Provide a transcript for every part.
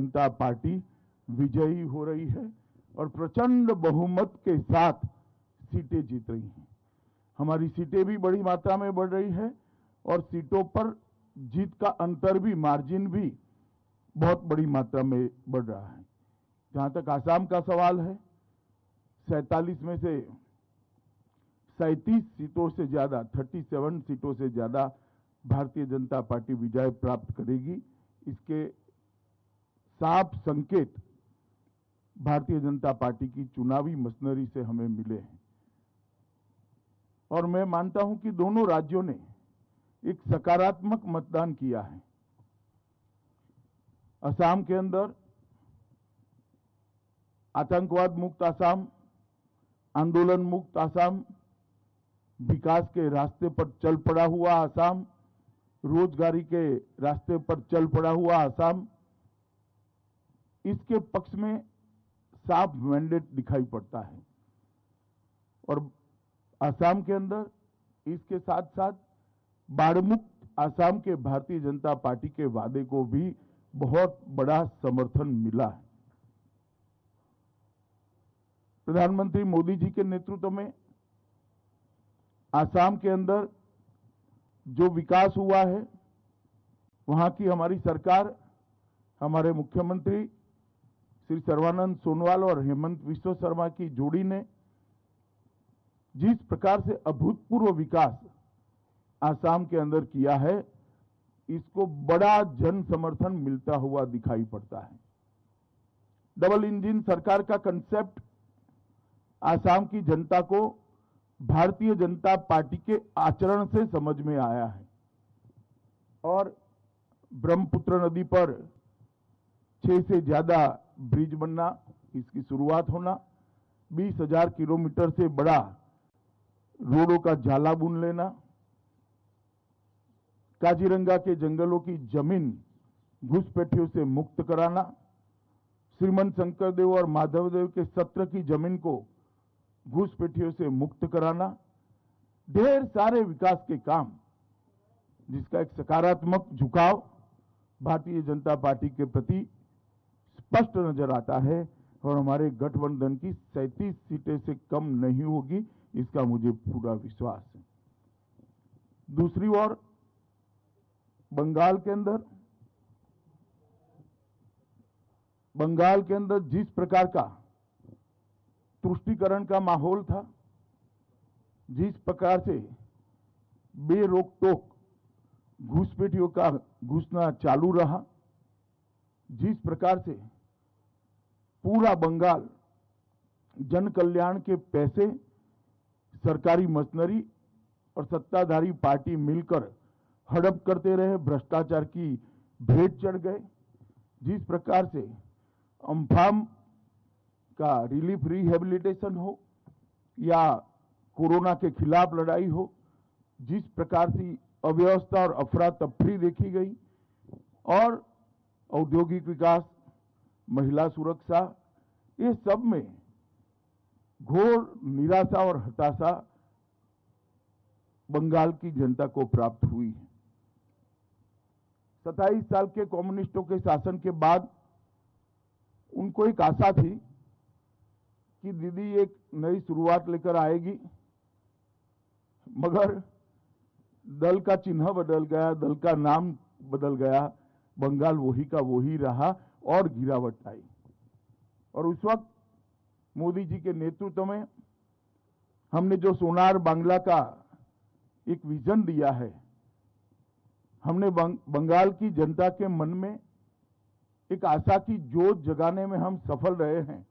जनता party विजयी हो रही है और प्रचंड बहुमत के साथ सीटें जीत रही हैं। हमारी सीटें भी बड़ी मात्रा में बढ़ रही है और सीटों पर जीत का अंतर भी, मार्जिन भी बहुत बड़ी मात्रा में बढ़ रहा है। जहां तक आसाम का सवाल है, 47 में से 37 सीटों से ज्यादा, 37 सीटों से ज्यादा भारतीय जनता पार्टी विजय प्राप्त करेगी। इसके साफ संकेत भारतीय जनता पार्टी की चुनावी मशीनरी से हमें मिले हैं और मैं मानता हूं कि दोनों राज्यों ने एक सकारात्मक मतदान किया है। असम के अंदर आतंकवाद मुक्त असम, आंदोलन मुक्त असम, विकास के रास्ते पर चल पड़ा हुआ असम, रोजगारी के रास्ते पर चल पड़ा हुआ असम, इसके पक्ष में साफ मैंडेट दिखाई पड़ता है। और असम के अंदर इसके साथ साथ बाढ़ मुक्त असम के भारतीय जनता पार्टी के वादे को भी बहुत बड़ा समर्थन मिला है। प्रधानमंत्री मोदी जी के नेतृत्व में असम के अंदर जो विकास हुआ है, वहां की हमारी सरकार, हमारे मुख्यमंत्री श्री सर्बानंद सोनोवाल और हेमंत विश्व शर्मा की जोड़ी ने जिस प्रकार से अभूतपूर्व विकास असम के अंदर किया है, इसको बड़ा जन समर्थन मिलता हुआ दिखाई पड़ता है। डबल इंजन सरकार का कंसेप्ट असम की जनता को भारतीय जनता पार्टी के आचरण से समझ में आया है और ब्रह्मपुत्र नदी पर 6 से ज्यादा ब्रिज बनना, इसकी शुरुआत होना, 20,000 किलोमीटर से बड़ा रोडों का जाला बुन लेना, काजीरंगा के जंगलों की जमीन घुसपैठियों से मुक्त कराना, श्रीमंत शंकरदेव और माधवदेव के सत्र की जमीन को घुसपैठियों से मुक्त कराना, ढेर सारे विकास के काम, जिसका एक सकारात्मक झुकाव भारतीय जनता पार्टी के प्रति स्पष्ट नजर आता है और हमारे गठबंधन की 37 सीटें से कम नहीं होगी, इसका मुझे पूरा विश्वास है। दूसरी ओर बंगाल के अंदर जिस प्रकार का तुष्टीकरण का माहौल था, जिस प्रकार से बेरोक टोक घुसपैठियों का घुसना चालू रहा, जिस प्रकार से पूरा बंगाल जन कल्याण के पैसे सरकारी मशीनरी और सत्ताधारी पार्टी मिलकर हड़प करते रहे, भ्रष्टाचार की भेंट चढ़ गए, जिस प्रकार से अम्फान का रिलीफ रिहेबिलिटेशन हो या कोरोना के खिलाफ लड़ाई हो, जिस प्रकार से अव्यवस्था और अफरा तफरी देखी गई और औद्योगिक विकास, महिला सुरक्षा, ये सब में घोर निराशा और हताशा बंगाल की जनता को प्राप्त हुई है। 27 साल के कम्युनिस्टों के शासन के बाद उनको एक आशा थी कि दीदी एक नई शुरुआत लेकर आएगी, मगर दल का चिन्ह बदल गया, दल का नाम बदल गया, बंगाल वही का वही रहा और गिरावट आई। और उस वक्त मोदी जी के नेतृत्व में हमने जो सोनार बांग्ला का एक विजन दिया है, हमने बंगाल की जनता के मन में एक आशा की जोत जगाने में हम सफल रहे हैं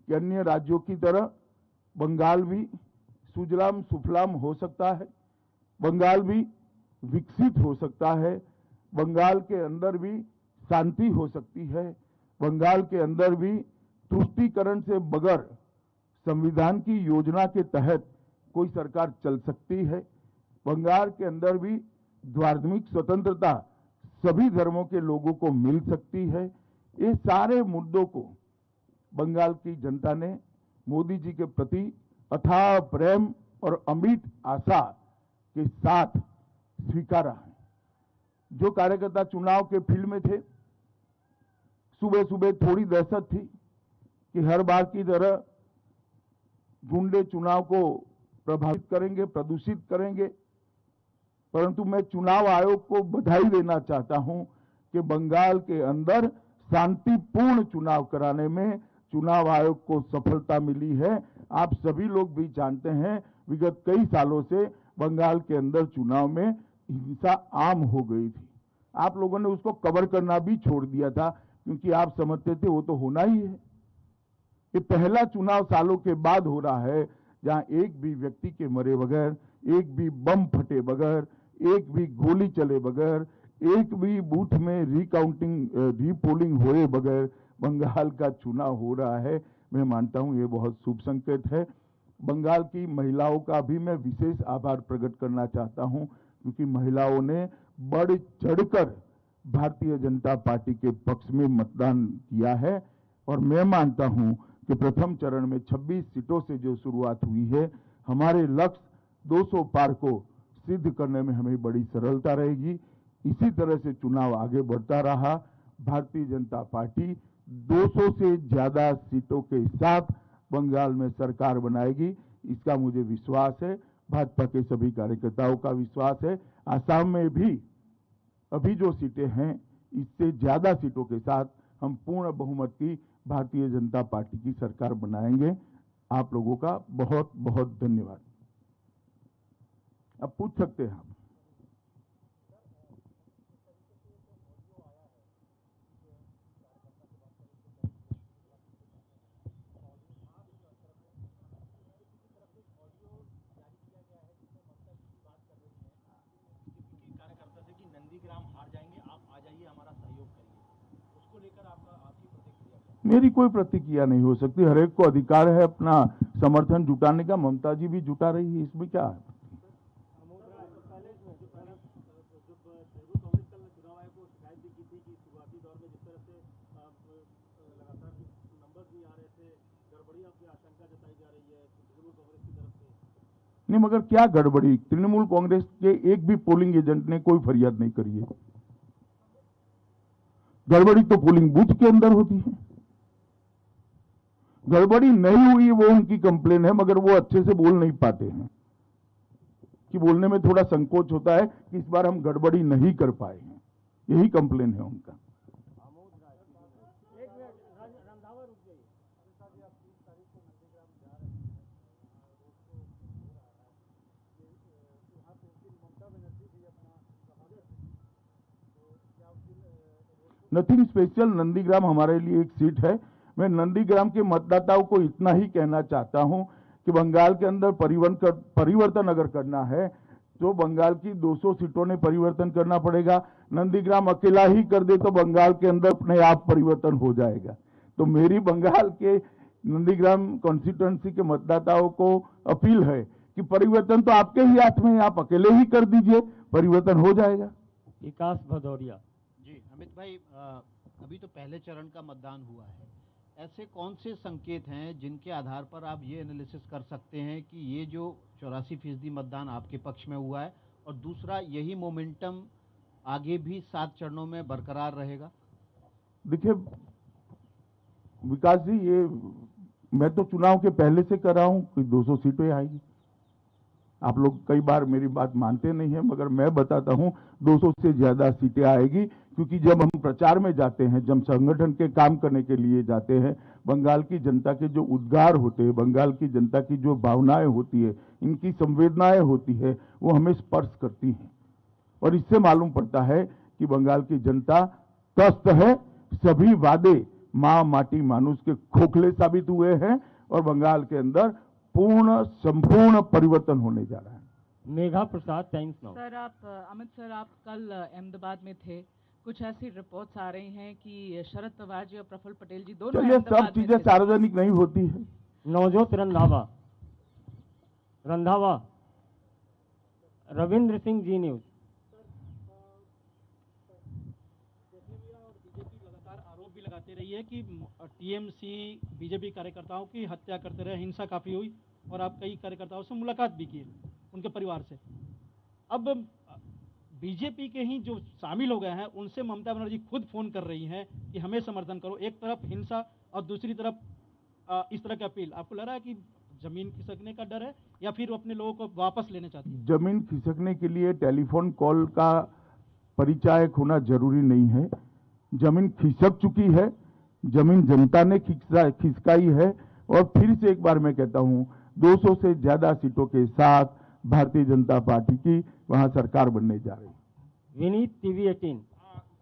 कि अन्य राज्यों की तरह बंगाल भी सुजलाम सुफलाम हो सकता है, बंगाल भी विकसित हो सकता है, बंगाल के अंदर भी शांति हो सकती है, बंगाल के अंदर भी तुष्टीकरण से बगैर संविधान की योजना के तहत कोई सरकार चल सकती है, बंगाल के अंदर भी धार्मिक स्वतंत्रता सभी धर्मों के लोगों को मिल सकती है। ये सारे मुद्दों को बंगाल की जनता ने मोदी जी के प्रति अथाह प्रेम और अमिट आशा के साथ स्वीकारा है। जो कार्यकर्ता चुनाव के फील्ड में थे, सुबह सुबह थोड़ी दहशत थी कि हर बार की तरह गुंडे चुनाव को प्रभावित करेंगे, प्रदूषित करेंगे। परंतु मैं चुनाव आयोग को बधाई देना चाहता हूं कि बंगाल के अंदर शांतिपूर्ण चुनाव कराने में चुनाव आयोग को सफलता मिली है। आप सभी लोग भी जानते हैं, विगत कई सालों से बंगाल के अंदर चुनाव में हिंसा आम हो गई थी। आप लोगों ने उसको कवर करना भी छोड़ दिया था, क्योंकि आप समझते थे वो तो होना ही है। ये पहला चुनाव सालों के बाद हो रहा है जहां एक भी व्यक्ति के मरे बगैर, एक भी बम फटे बगैर, एक भी गोली चले बगैर, एक भी बूथ में रिकाउंटिंग रीपोलिंग हुए बगैर बंगाल का चुनाव हो रहा है। मैं मानता हूं ये बहुत शुभ संकेत है। बंगाल की महिलाओं का भी मैं विशेष आभार प्रकट करना चाहता हूं, क्योंकि महिलाओं ने बढ़ चढ़कर भारतीय जनता पार्टी के पक्ष में मतदान किया है। और मैं मानता हूं कि प्रथम चरण में 26 सीटों से जो शुरुआत हुई है, हमारे लक्ष्य 200 पार को सिद्ध करने में हमें बड़ी सरलता रहेगी। इसी तरह से चुनाव आगे बढ़ता रहा, भारतीय जनता पार्टी 200 से ज्यादा सीटों के साथ बंगाल में सरकार बनाएगी, इसका मुझे विश्वास है। भाजपा के सभी कार्यकर्ताओं का विश्वास है। आसाम में भी अभी जो सीटें हैं, इससे ज्यादा सीटों के साथ हम पूर्ण बहुमत की भारतीय जनता पार्टी की सरकार बनाएंगे। आप लोगों का बहुत बहुत धन्यवाद। अब पूछ सकते हैं आप। कार्यकर्ता से कि नंदीग्राम हार जाएंगे, आप आ जाइए, हमारा सहयोग करिए, उसको लेकर आपकी प्रतिक्रिया क्या है? मेरी कोई प्रतिक्रिया नहीं हो सकती। हर एक को अधिकार है अपना समर्थन जुटाने का। ममता जी भी जुटा रही है, इसमें क्या है? नहीं, मगर क्या गड़बड़ी? तृणमूल कांग्रेस के एक भी पोलिंग एजेंट ने कोई फरियाद नहीं करी है। गड़बड़ी तो पोलिंग बूथ के अंदर होती है। गड़बड़ी नहीं हुई वो उनकी कंप्लेन है, मगर वो अच्छे से बोल नहीं पाते हैं, कि बोलने में थोड़ा संकोच होता है कि इस बार हम गड़बड़ी नहीं कर पाए हैं, यही कंप्लेन है उनका। नथिंग स्पेशल, नंदीग्राम हमारे लिए एक सीट है। मैं नंदीग्राम के मतदाताओं को इतना ही कहना चाहता हूं कि बंगाल के अंदर परिवर्तन अगर करना है तो बंगाल की 200 सीटों ने परिवर्तन करना पड़ेगा। नंदीग्राम अकेला ही कर दे तो बंगाल के अंदर अपने आप परिवर्तन हो जाएगा। तो मेरी बंगाल के नंदीग्राम कॉन्स्टिट्यूएंसी के मतदाताओं को अपील है कि परिवर्तन तो आपके ही हाथ में है, आप अकेले ही कर दीजिए, परिवर्तन हो जाएगा। विकास भदौरिया जी अमित भाई, अभी तो पहले चरण का मतदान हुआ है, ऐसे कौन से संकेत हैं जिनके आधार पर आप ये एनालिसिस कर सकते हैं कि ये जो 84% मतदान आपके पक्ष में हुआ है, और दूसरा यही मोमेंटम आगे भी 7 चरणों में बरकरार रहेगा? देखिए विकास जी, ये मैं तो चुनाव के पहले से कर रहा हूं कि 200 सीटें आएगी। आप लोग कई बार मेरी बात मानते नहीं है, मगर मैं बताता हूं 200 से ज्यादा सीटें आएगी, क्योंकि जब हम प्रचार में जाते हैं, जब संगठन के काम करने के लिए जाते हैं, बंगाल की जनता के जो उद्गार होते हैं, बंगाल की जनता की जो भावनाएं होती है, इनकी संवेदनाएं होती है, वो हमें स्पर्श करती हैं। और इससे मालूम पड़ता है कि बंगाल की जनता त्रस्त है। सभी वादे मां माटी मानुष के खोखले साबित हुए हैं और बंगाल के अंदर संपूर्ण परिवर्तन होने जा रहा है। मेघा प्रसाद, टाइम्स नाउ। सर अमित सर, आप कल अहमदाबाद में थे। कुछ ऐसी रिपोर्ट्स आ रही हैं कि शरद पवार जी और प्रफुल्ल पटेल जी दोनों चलिए, सब अहमदाबाद में चीजें थे। सार्वजनिक नहीं होती है। नवजोत रंधावा, रविंद्र सिंह, जी न्यूज। लगातार आरोप भी लगाते रही है कि टीएमसी बीजेपी कार्यकर्ताओं की हत्या करते रहे, हिंसा काफी हुई, और आप कई कार्यकर्ताओं से मुलाकात भी की उनके परिवार से। अब बीजेपी के ही जो शामिल हो गए हैं उनसे ममता बनर्जी खुद फोन कर रही हैं कि हमें समर्थन करो। एक तरफ हिंसा और दूसरी तरफ इस तरह की अपील। आपको लग रहा है कि जमीन खिसकने का डर है या फिर वो अपने लोगों को वापस लेना चाहती है? जमीन खिसकने के लिए टेलीफोन कॉल का परिचायक होना जरूरी नहीं है। जमीन खिसक चुकी है, जमीन जनता ने खिसकाई है और फिर से एक बार मैं कहता हूं 200 से ज्यादा सीटों के साथ भारतीय जनता पार्टी की वहां सरकार बनने जा रही है। विनीत, टीवी 18।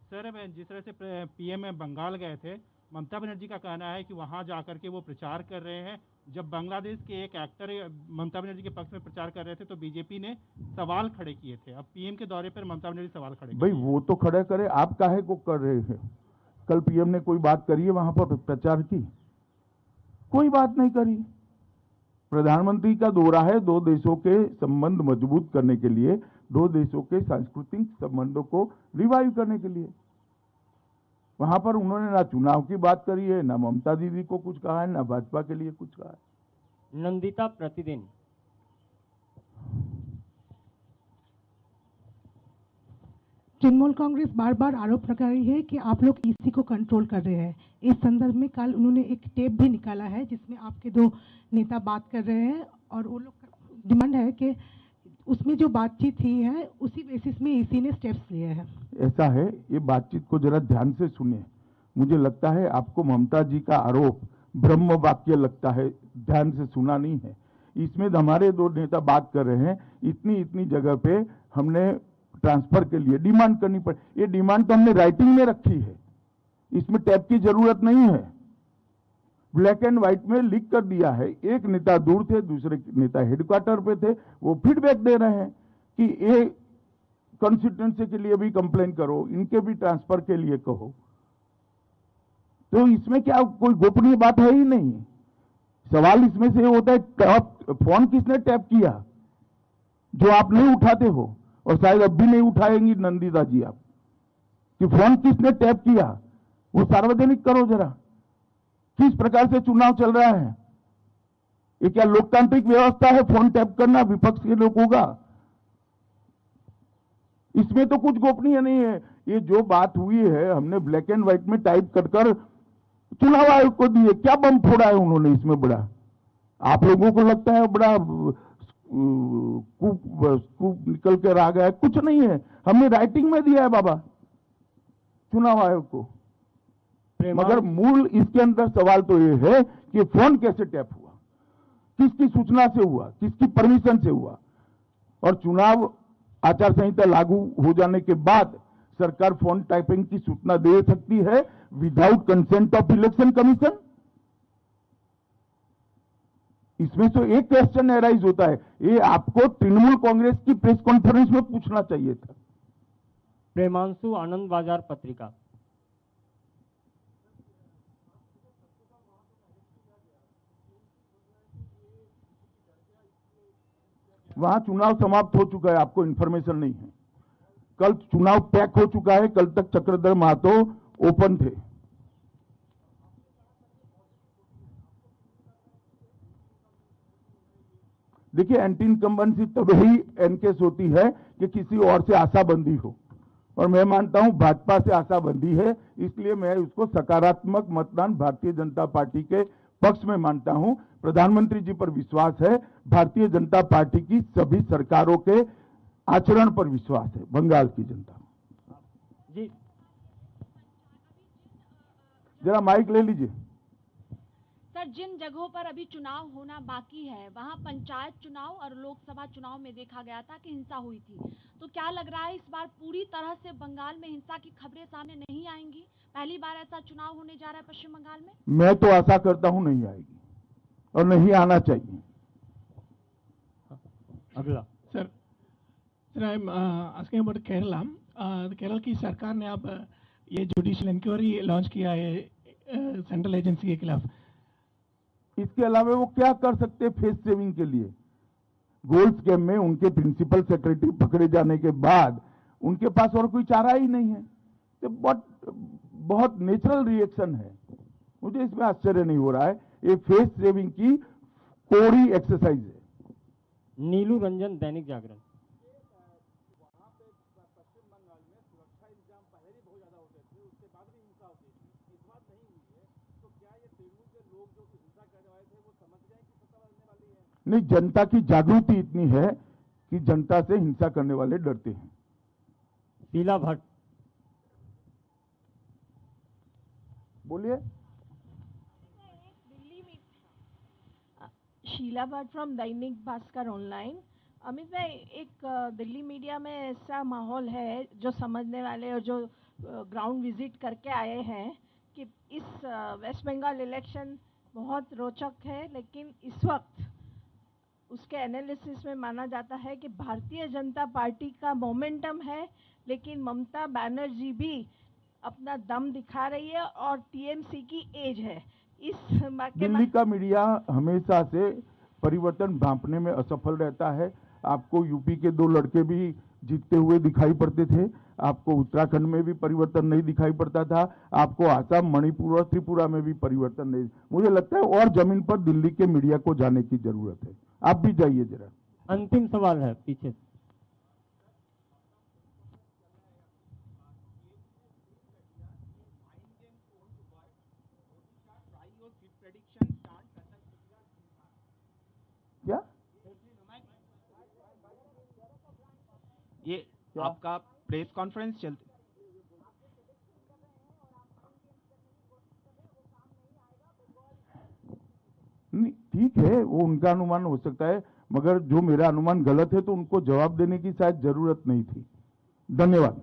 सर, जिस तरह से पीएम बंगाल गए थे, ममता बनर्जी का कहना है कि वहां जाकर के वो प्रचार कर रहे हैं। जब बांग्लादेश के एक एक्टर ममता बनर्जी के पक्ष में प्रचार कर रहे थे तो बीजेपी ने सवाल खड़े किए थे। अब पीएम के दौरे पर ममता बनर्जी सवाल खड़े भाई वो तो खड़े करे, आप काहे को कर रहे हैं? कल पीएम ने कोई बात करी है वहां पर प्रचार की? कोई बात नहीं करी। प्रधानमंत्री का दौरा है दो देशों के संबंध मजबूत करने के लिए, दो देशों के सांस्कृतिक संबंधों को रिवाइव करने के लिए। वहां पर उन्होंने ना चुनाव की बात करी है, ना ममता दीदी को कुछ कहा है, ना भाजपा के लिए कुछ कहा है। नंदिता, प्रतिदिन। तृणमूल कांग्रेस बार बार आरोप लगा रही है कि आप लोग ईसी को कंट्रोल कर रहे हैं। इस संदर्भ में कल उन्होंने एक टेप भी निकाला है जिसमें आपके दो नेता बात कर रहे हैं और वो लोग का डिमांड है कि उसमें जो बातचीत हुई है उसी बेसिस में ईसी ने स्टेप्स लिए हैं। ऐसा है, ये बातचीत को जरा ध्यान से सुनिए। मुझे लगता है आपको ममता जी का आरोप ब्रह्म वाक्य लगता है, ध्यान से सुना नहीं है। इसमें हमारे दो नेता बात कर रहे हैं, इतनी इतनी जगह पे हमने ट्रांसफर के लिए डिमांड करनी पड़ी। ये डिमांड तो हमने राइटिंग में रखी है, इसमें टैप की जरूरत नहीं है। ब्लैक एंड व्हाइट में लिख कर दिया है। एक नेता दूर थे, दूसरे नेता हेडक्वार्टर पे थे, वो फीडबैक दे रहे हैं कि ये कॉन्स्टिट्यूंसी के लिए भी कंप्लेन करो, इनके भी ट्रांसफर के लिए कहो। तो इसमें क्या कोई गोपनीय बात है ही नहीं। सवाल इसमें से होता है फोन किसने टैप किया, जो आप नहीं उठाते हो और शायद अब भी नहीं उठाएंगी नंदिता जी आप, कि फोन किसने टैप किया वो सार्वजनिक करो जरा। किस प्रकार से चुनाव चल रहा है, ये क्या लोकतांत्रिक व्यवस्था है फोन टैप करना विपक्ष के लोगों का? इसमें तो कुछ गोपनीय नहीं है। ये जो बात हुई है हमने ब्लैक एंड व्हाइट में टाइप कर चुनाव आयोग को दिए। क्या बम फोड़ा है उन्होंने इसमें बड़ा? आप लोगों को लगता है बड़ा कूप निकल कर आ गया है, कुछ नहीं है। हमने राइटिंग में दिया है बाबा चुनाव आयोग को। मगर मूल इसके अंदर सवाल तो ये है कि फोन कैसे टैप हुआ, किसकी सूचना से हुआ, किसकी परमिशन से हुआ। और चुनाव आचार संहिता लागू हो जाने के बाद सरकार फोन टैपिंग की सूचना दे सकती है without consent of election commission. इसमें तो एक क्वेश्चन एराइज होता है, ये आपको तृणमूल कांग्रेस की प्रेस कॉन्फ्रेंस में पूछना चाहिए था। प्रेमांशु, आनंद बाजार पत्रिका। वहां चुनाव समाप्त हो चुका है, आपको इंफॉर्मेशन नहीं है। कल चुनाव पैक हो चुका है, कल तक चक्रधर महतो ओपन थे। देखिए एंटी इनकम्बेंसी तभी एनकेस होती है कि किसी और से आशाबंदी हो, और मैं मानता हूं भाजपा से आशाबंदी है, इसलिए मैं उसको सकारात्मक मतदान भारतीय जनता पार्टी के पक्ष में मानता हूं। प्रधानमंत्री जी पर विश्वास है, भारतीय जनता पार्टी की सभी सरकारों के आचरण पर विश्वास है बंगाल की जनता। जी जरा माइक ले लीजिए। सर, जिन जगहों पर अभी चुनाव होना बाकी है वहां पंचायत चुनाव और लोकसभा चुनाव में देखा गया था कि हिंसा हुई थी, तो क्या लग रहा है इस बार पूरी तरह से बंगाल में हिंसा की खबरें सामने नहीं आएंगी? पहली बार ऐसा चुनाव होने जा रहा है पश्चिम बंगाल में। मैं तो आशा करता हूं नहीं आएगी और नहीं आना चाहिए। अगला sir, I am asking about Kerala. Kerala की सरकार ने अब ये जुडिशियल इंक्वायरी लॉन्च किया है सेंट्रल एजेंसी के खिलाफ। इसके अलावा वो क्या कर सकते फेस सेविंग के लिए? गोल्ड स्कैम में उनके प्रिंसिपल सेक्रेटरी पकड़े जाने के बाद उनके पास और कोई चारा ही नहीं है। तो बहुत नेचुरल रिएक्शन है, मुझे इसमें आश्चर्य नहीं हो रहा है। ये फेस सेविंग की कोड़ी एक्सरसाइज है। नीलू रंजन, दैनिक जागरण। नहीं, जनता की जागृति इतनी है कि जनता से हिंसा करने वाले डरते हैं। शीला भट्ट। बोलिए। Sheila Bhatt from Dainik Bhaskar online. अमित भाई, एक दिल्ली मीडिया में ऐसा माहौल है, जो समझने वाले और जो ग्राउंड विजिट करके आए हैं, कि इस वेस्ट बंगाल इलेक्शन बहुत रोचक है, लेकिन इस वक्त उसके एनालिसिस में माना जाता है कि भारतीय जनता पार्टी का मोमेंटम है, लेकिन ममता बनर्जी भी अपना दम दिखा रही है और टीएमसी की एज है। इस दिल्ली का मीडिया हमेशा से परिवर्तन भांपने में असफल रहता है। आपको यूपी के 2 लड़के भी जीतते हुए दिखाई पड़ते थे, आपको उत्तराखंड में भी परिवर्तन नहीं दिखाई पड़ता था, आपको आसाम, मणिपुर और त्रिपुरा में भी परिवर्तन नहीं। मुझे लगता है और जमीन पर दिल्ली के मीडिया को जाने की जरूरत है। आप भी जाइए जरा। अंतिम सवाल है पीछे। क्या ये आपका प्रेस कॉन्फ्रेंस चलती नहीं, ठीक है, वो उनका अनुमान हो सकता है, मगर जो मेरा अनुमान गलत है तो उनको जवाब देने की शायद जरूरत नहीं थी। धन्यवाद।